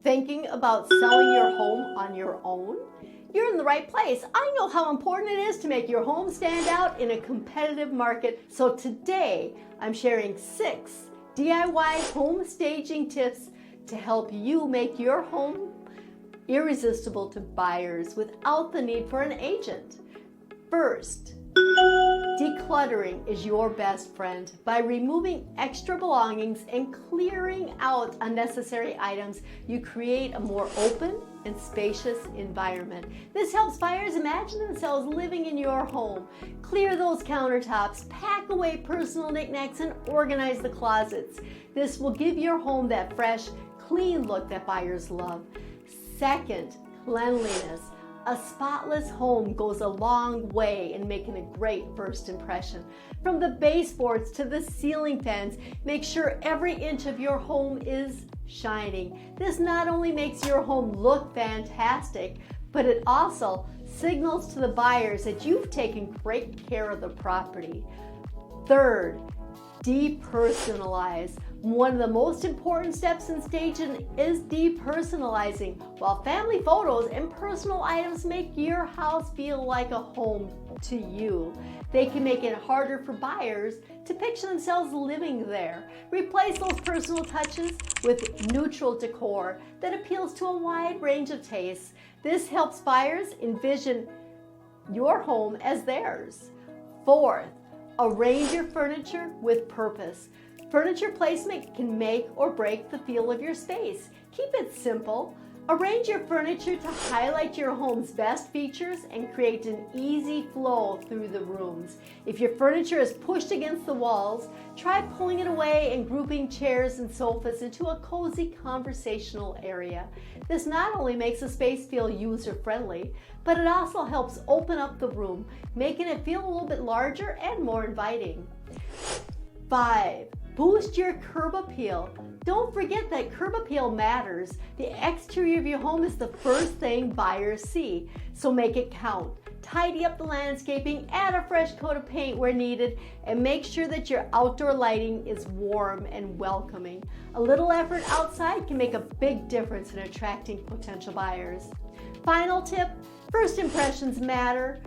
Thinking about selling your home on your own? You're in the right place. I know how important it is to make your home stand out in a competitive market. So today, I'm sharing 6 DIY home staging tips to help you make your home irresistible to buyers without the need for an agent. First, decluttering is your best friend. By removing extra belongings and clearing out unnecessary items, you create a more open and spacious environment. This helps buyers imagine themselves living in your home. Clear those countertops, pack away personal knickknacks, and organize the closets. This will give your home that fresh, clean look that buyers love. Second, cleanliness. A spotless home goes a long way in making a great first impression. From the baseboards to the ceiling fans, make sure every inch of your home is shining. This not only makes your home look fantastic, but it also signals to the buyers that you've taken great care of the property. Third, depersonalize. One of the most important steps in staging is depersonalizing. While family photos and personal items make your house feel like a home to you, they can make it harder for buyers to picture themselves living there. Replace those personal touches with neutral decor that appeals to a wide range of tastes. This helps buyers envision your home as theirs. Fourth, arrange your furniture with purpose. Furniture placement can make or break the feel of your space. Keep it simple. Arrange your furniture to highlight your home's best features and create an easy flow through the rooms. If your furniture is pushed against the walls, try pulling it away and grouping chairs and sofas into a cozy conversational area. This not only makes the space feel user-friendly, but it also helps open up the room, making it feel a little bit larger and more inviting. 5. Boost your curb appeal. Don't forget that curb appeal matters. The exterior of your home is the first thing buyers see, so make it count. Tidy up the landscaping, add a fresh coat of paint where needed, and make sure that your outdoor lighting is warm and welcoming. A little effort outside can make a big difference in attracting potential buyers. Final tip, first impressions matter.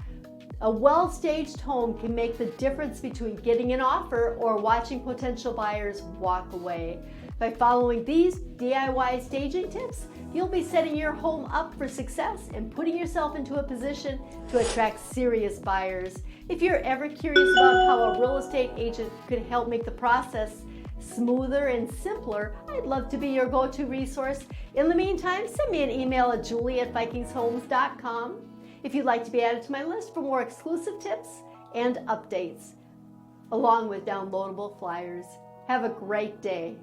A well-staged home can make the difference between getting an offer or watching potential buyers walk away. By following these DIY staging tips, you'll be setting your home up for success and putting yourself into a position to attract serious buyers. If you're ever curious about how a real estate agent could help make the process smoother and simpler, I'd love to be your go-to resource. In the meantime, send me an email at julie@vikingshomes.com. if you'd like to be added to my list for more exclusive tips and updates, along with downloadable flyers. Have a great day.